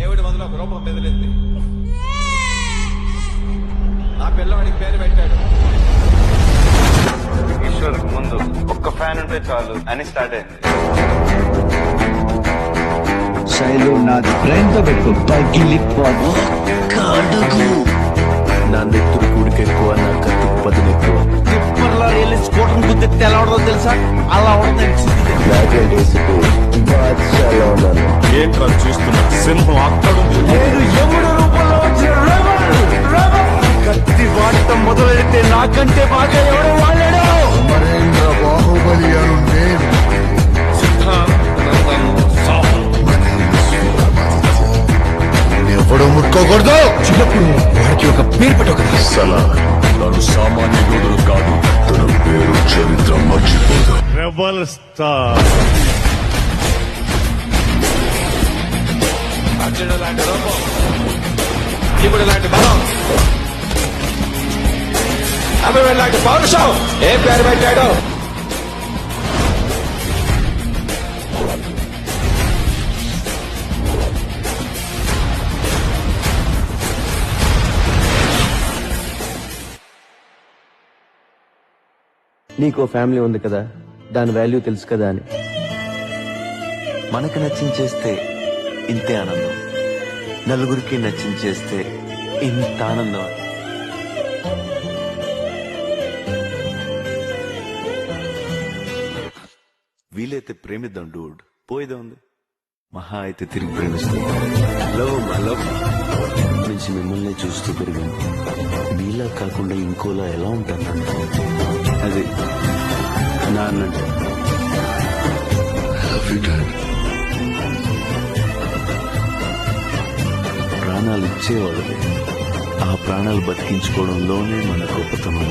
దేవుడి మొదలు ఒక రూపం మెదిలింది. ఆ పిల్లవాడికి పేరు పెట్టాడు. ఈశ్వర్ ముందు ఒక్క ఫ్యాన్ ఉంటే చాలు అని స్టార్ట్ అయింది. శైలు నాది బ్రెయిన్ తో పెట్టుకో పగిలిపోదు. నా నెత్తురు కూడికెక్కువ, నా కత్తికి పదును ఎక్కువ. టిప్పర్లో వెళ్ళి స్కూటర్ గుద్ది తెలవడదో తెలుసా? అలా ఏంట్రా చూస్తున్నా? సింహం అక్కడుంది. నేను యముడు రూపంలో వచ్చిన కత్తి వాడటం మొదలెడితే నాకంటే బాగా ఎవడు వాడాడు? మరేంద్ర బాహుబలి అను నేను ఎప్పుడు ముట్టుకోకూడదు. చిన్నప్పుడు వాడికి ఒక పేరు పెట్టు కదా. సలా తను సామాన్యుడు కాదు, తన పేరు చరిత్ర మర్చిపోదు. Rebel star. అర్జునుడు లాంటి రూపం, శివుడు లాంటి బలం, అభిమన్యుడు లాంటి పౌరుషం. ఏం పేరు పెట్టాడు? నీకో ఫ్యామిలీ ఉంది కదా, దాని వాల్యూ తెలుసు కదా అని. మనకు నచ్చించేస్తే ఇంతే ఆనందం, నలుగురికి నచ్చించేస్తే ఇంత ఆనందం. వీలైతే ప్రేమిద్దాం డూడ్, పోయేదే ఉంది. మహా అయితే తిరిగి ప్రేమిస్తాం. లవ్ మా లవ్ నుంచి మిమ్మల్ని చూస్తూ పెరిగాను. మీలా కాకుండా ఇంకోలా ఎలా ఉంటాను? అది నా అన్నట్టు. ప్రాణాలు ఇచ్చేవాడు, ఆ ప్రాణాలు బతికించుకోవడంలోనే మన గొప్పతనం.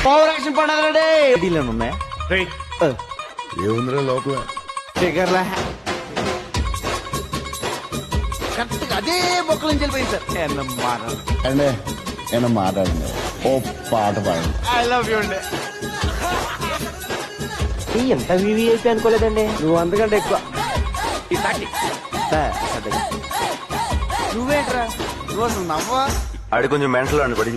పౌరాక్షన్ పండుగ ఉన్నాయా? ఏముందిరా లోపల? ఫిగర్లా కరెక్ట్గా అదే బొక్కల నుంచి వెళ్ళిపోయింది సార్. అంటే నేను మాట్లాడింది ఓ పాట పాడింది. ఐ లవ్ యూ అండి. ఎంత వివిఐపి అనుకోలేదండి. నువ్వు అంతకంటే ఎక్కువ. నువ్వేంట్రా, నువ్వు అసలు నవ్వా? ఆడి కొంచెం మెంటల్ అని పడి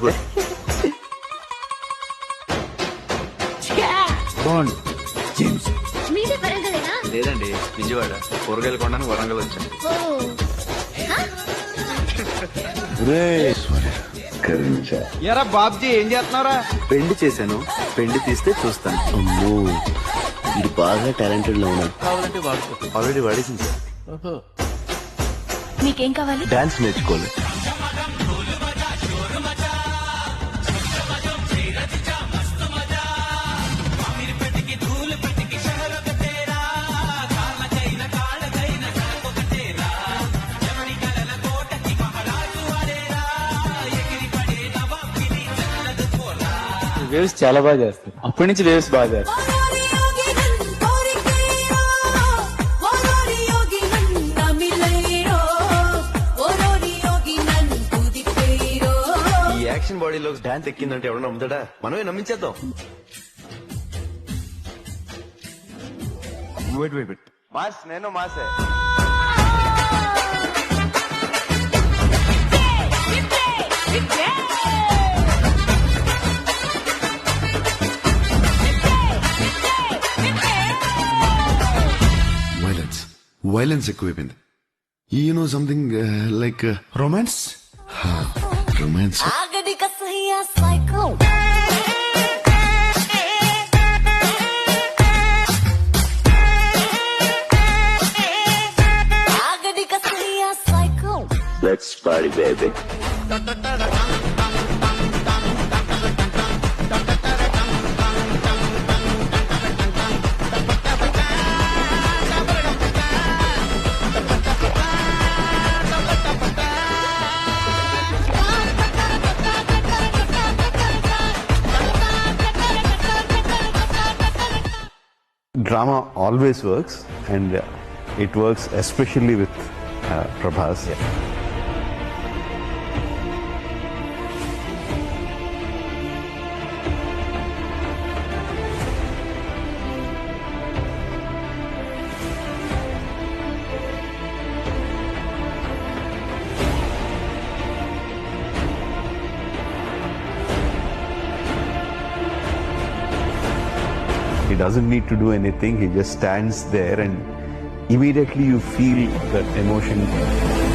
మీది వరంగలేనా? లేదండి, విజయవాడ. కూరగాయలు కొనడానికి వరంగల్ వచ్చాను. ఎరా బాబ్జీ ఏం చేస్తున్నారా? పెండి చేశాను, పెండి తీస్తే చూస్తాను. అమ్మో, ఇది బాగా టాలెంటెడ్ లో ఉన్నాడు. కావాలంటే వాడుకో. ఆల్రెడీ వాడేసింది సార్. మీకేం కావాలి? డాన్స్ నేర్చుకోవాలి. వేవ్స్ చాలా బాగా చేస్తారు. అప్పటి నుంచి వేవ్స్ బాగా చేస్తారు. ఈ యాక్షన్ బాడీలో డాన్స్ ఎక్కిందంటే ఎవరు నమ్ముతాడా? మనమే నమ్మించేద్దాం. వెయిట్ మాస్, నేను మాసే. వైలెన్స్ ఎక్కువైపోయింది. You know something like romance. Romance let's party baby. Drama always works, and it works especially with Prabhas. He doesn't need to do anything. He just stands there and immediately you feel that emotion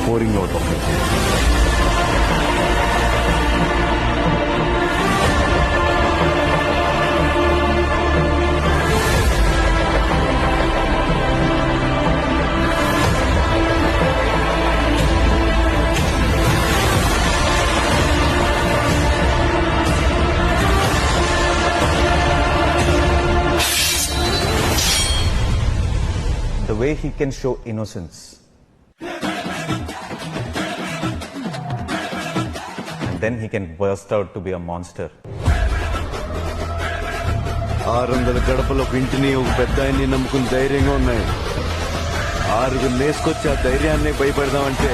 pouring out of him. The way he can show innocence. And then he can burst out to be a monster. 600 గడపలు ఒక ఇంటిని ఒక పెద్ద ఆయన్ని నమ్ముకుని ధైర్యంగా ఉన్నాయి. 6 నేసుకొచ్చి ఆ ధైర్యాన్ని భయపెడదామంటే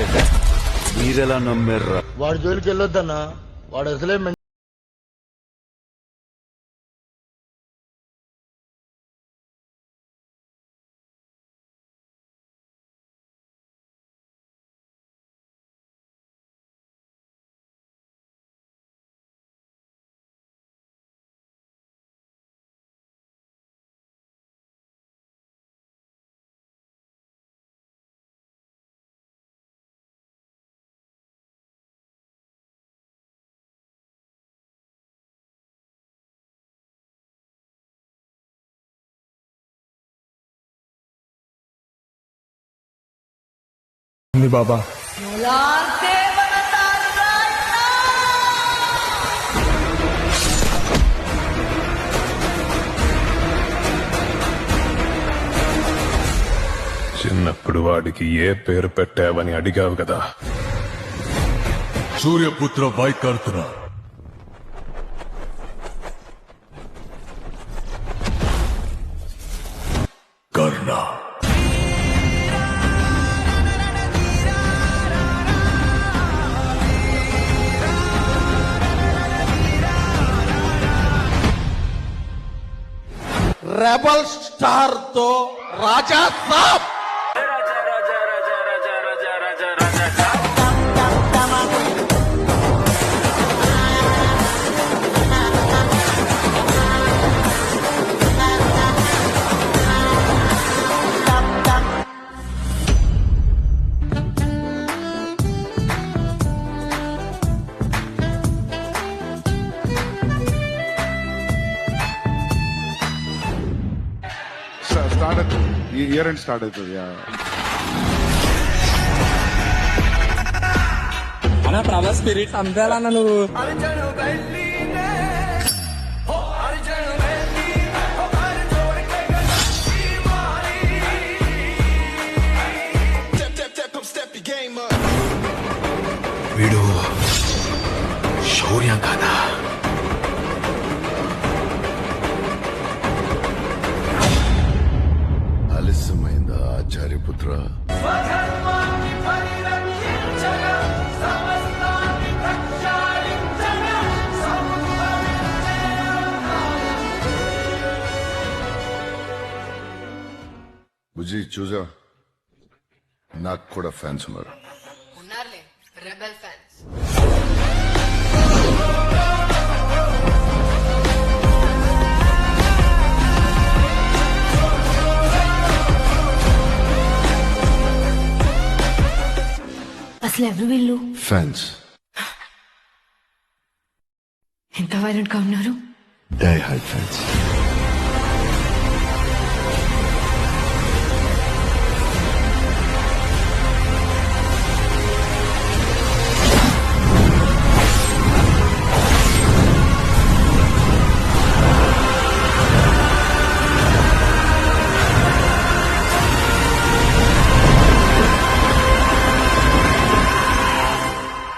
మీరెలా నమ్మారా? వాడి జోలికి వెళ్ళొద్దన్నా, వాడు అసలే బాబా చిన్నప్పుడు వాడికి ఏ పేరు పెట్టావని అడిగావు కదా. సూర్యపుత్ర వైకర్తున. కర్ణ. రెబల్ స్టార్ తో రాజా సాబ్. స్టార్ట్ అవుతుంది, ఈ ఇయర్ ఎండ్ స్టార్ట్ అవుతుంది. అన్న ప్రభాస్ స్పిరిట్ అంతేలా నువ్వు. వీడు శౌర్యం కదా. ఆలస్యమైందా ఆచార్యపుత్ర? బుజ్జి చూసా, నాకు కూడా ఫ్యాన్స్ ఉన్నారు. ఉన్నారులే రెబెల్ ఫ్యాన్స్. అసలు ఎవరు వీళ్ళు? ఫ్యాన్స్. ఎంత వైలెంట్ గా ఉన్నారు. Die hard fans.